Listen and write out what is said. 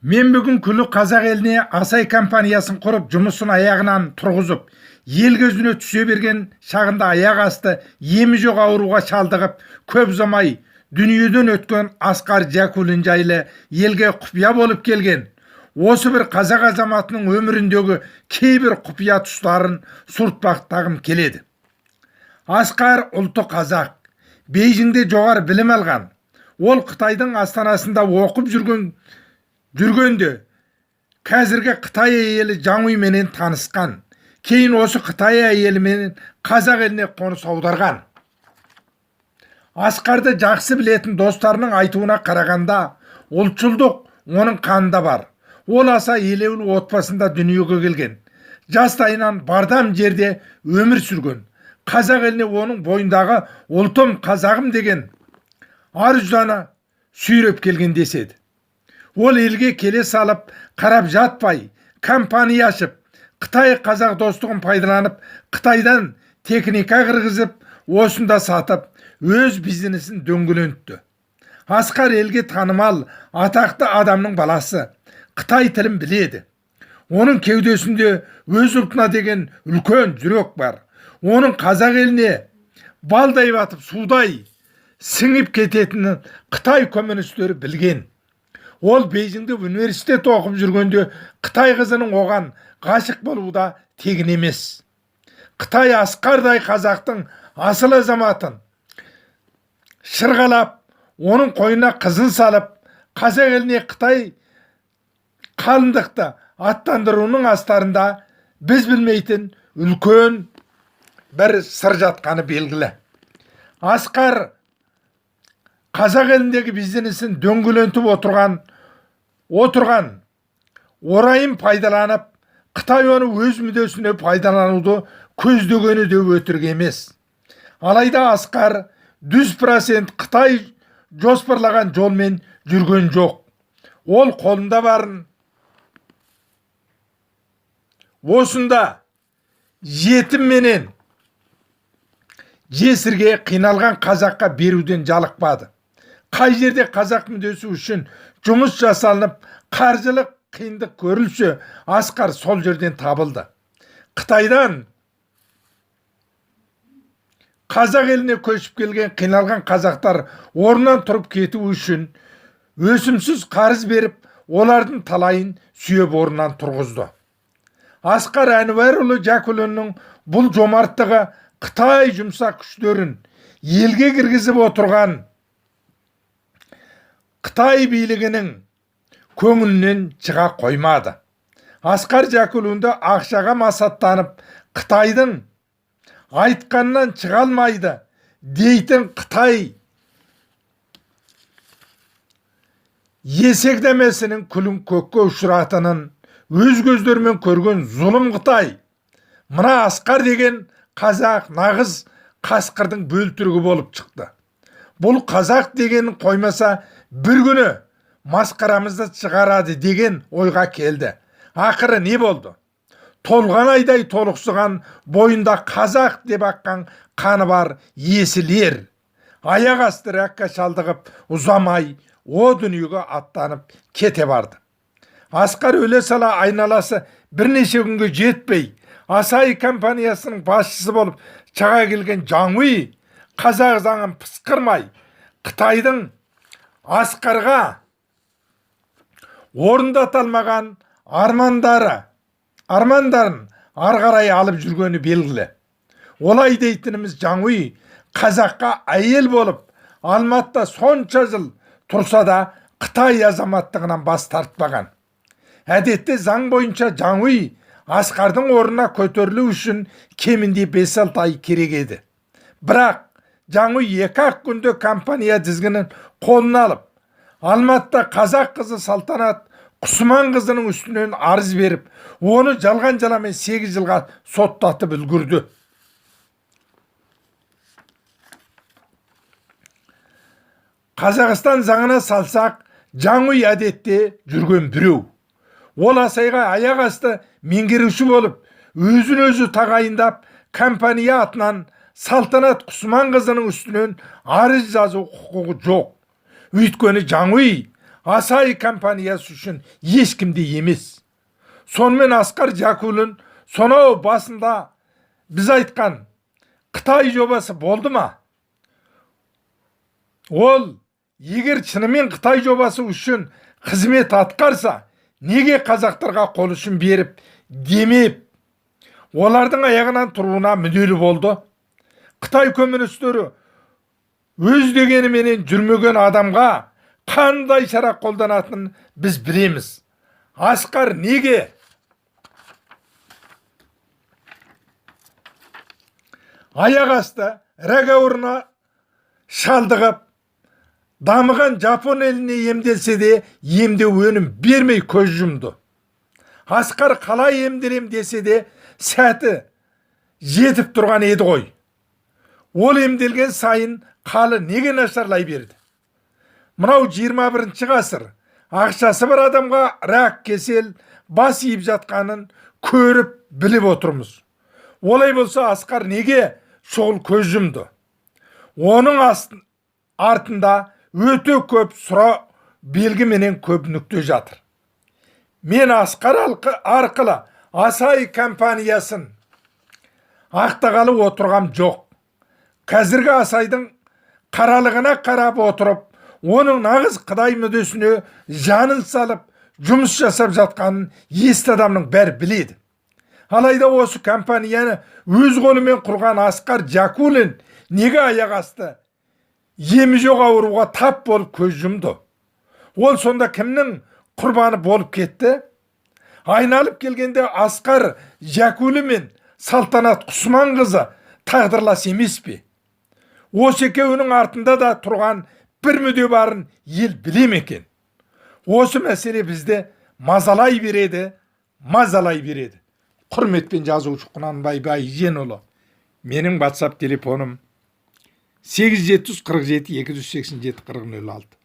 Мен бүгін күлі қазақ еліне Асай компаниясын құрып, жұмысын аяғынан тұрғызып, ел көзіне түсе берген шағында аяқ асты емі жоқ ауруға шалдығып, көп ұзамай дүниеден өткен Асқар Жәкулин жайлы елге құпия болып келген. Осы бір қазақ азаматының өміріндегі кейбір құпия тұстарын суыртпақтағым келеді. Асқар ұлты қазақ, Бейжіңде жоғары білім алған. Ол Қытайдың астанасында оқып жүргенде қазіргі Қытай әйелі Жаңуй менен танысқан. Кейін осы Қытай әйелімен қазақ еліне қоныс аударған. Асқарды жақсы білетін достарының айтуына қарағанда, ұлтшылдық оның қанында бар. Ол аса елеулі отбасында дүниеге келген. Жастайынан бардам жерде өмір сүрген. Қазақ еліне оның бойындағы ұлтым қазағым деген арзуаны сүйреп келген деседі. Ол елге келе салып, қарап жатпай, компания ашып, Қытай қазақ достығын пайдаланып, Қытайдан техника кіргізіп, осында сатып, өз бизнесін дөңгелентті. Асқар елге танымал, атақты адамның баласы, Қытай тілін біледі. Оның кеудесінде өз ұлтына деген үлкен жүрек бар. Оның қазақ еліне балдай батып, судай сіңіп кететінін Қытай коммунистері білген. Ол Бейжіңде университет оқып жүргенде Қытай қызының оған ғашық болуы да тегін емес. Қытай Асқардай қазақтың асыл азаматын шырғалап, оның қойнына қызын салып, қазақ еліне Қытай қалыңдықты аттандыруының астарында біз білмейтін үлкен бір сыр жатқаны белгілі. Асқар қазақ еліндегі бизнесін дөңгелентіп отырған орайын пайдаланып, Қытай оны өз мүддесіне пайдалануды көздегені де өтірік емес. Алайда Асқар 100% Қытай жоспарлаған жолмен жүрген жоқ. Ол қолында барын осында жетім менен жесірге қиналған қазаққа беруден жалықпады. Қай жерде қазақ мүддесі үшін жұмыс жасалынып, қаржылық қиындық көрілсе, Асқар сол жерден табылды. Қытайдан қазақ еліне көшіп келген қиналған қазақтар орнынан тұрып кету үшін өсімсіз қарыз беріп, олардың талайын сүйеп орнынан тұрғызды. Асқар Әнуарұлы Жәкулиннің бұл жомарттығы Қытай жұмсақ күштерін елге кіргізіп отырған Қытай билігінің көңілінен шыға қоймады. Асқар Жәкулинді ақшаға масаттанып, Қытайдың айтқанынан шыға алмайды дейтін Қытай есекдемесінің күлін көкке ұшыратынын өз көздерімен көрген зұлым Қытай. Мына Асқар деген қазақ нағыз қасқырдың бөлтірігі болып шықты. Бұл қазақ дегенін қоймаса, бір күні масқарамызды шығарады деген ойға келді. Ақыры не болды? Толған айдай толықсыған, бойында қазақ деп аққан қаны бар есілер. Аяқ асты рәкка шалдығып, ұзамай о дүниеге аттанып кете барды. Асқар өле сала айналасы бірнеше күнге жетпей, Асай компаниясының басшысы болып шыға келген Жаңуй қазақ заңын пысқырмай, Қытайдың Асқарға орындаталмаған армандарын арғарай алып жүргені белгілі. Олай дейтініміз Жаңуй қазаққа әйел болып, Алматыда сонша жыл тұрса да Қытай азаматтығынан бас тартпаған. Әдетте заң бойынша Жаңуй Асқардың орнына көтерілу үшін кемінде 5-6 ай керек еді. Бірақ Жаңуй 2-ақ күнде компания тізгінін қолына алып, Алматыда қазақ қызы Салтанат Құсман қызының үстінен арыз беріп, оны жалған жаламен 8 жылға соттатып үлгірді. Қазақстан заңына салсақ, Жаңуй әдетте жүрген біреу. Ол Асайға аяқ асты меңгеруші болып, өзін-өзі тағайындап, компания атынан Салтанат Құсман қызының үстінен арыз жазу құқығы жоқ. Өйткені Жаңуй Asahi компаниясы үшін ешкімде емес. Сонымен Асқар Жакулин сонау басында біз айтқан Қытай жобасы болды ма? Ол егер шынымен Қытай жобасы үшін қызмет атқарса, неге қазақтарға қол ұшын беріп, демеп, олардың аяғынан тұруына мүдделі болды? Қытай коммунистері өз дегеніменен жүрмеген адамға қандай шара қолданатынын біз білеміз. Асқар неге? Аяқ асты ірі ауруына шалдығып, дамыған Жапон еліне емделсе де емдеу өнім бермей көз жұмды. Асқар қалай емделем десе де сәті жетіп тұрған еді ғой. Ол емделген сайын қалы неге нашарлай берді? Мынау 21-ші ғасыр ақшасы бар адамға рак кесел бас иіп жатқанын көріп біліп отырмыз. Олай болса Асқар неге шұғыл көз жұмды? Оның артында өте көп сұра белгіменен көп нүкте жатыр. Мен Асқар арқылы Asahi компаниясын ақтағалы отырғам жоқ. Қазіргі Асайдың қаралығына қарап отырып, оның нағыз Қытай мүддесіне жанын салып, жұмыс жасап жатқанын есті адамның бәрі біледі. Алайда осы компанияны өз қолымен құрған Асқар Жакулин неге аяқ асты? Емі жоқ ауруға тап болып көз жұмды. Ол сонда кімнің құрбаны болып кетті? Айналып келгенде Асқар Жакулин мен Салтанат Құсманқызы тағдырлас емес пе? Осы екеуінің артында да тұрған бір мүдде барын ел біле ме екен? Осы мәселе бізді мазалай береді. Құрметпен жазушы Құнанбай Байженұлы. Менің WhatsApp телефоным 8747 287 4006.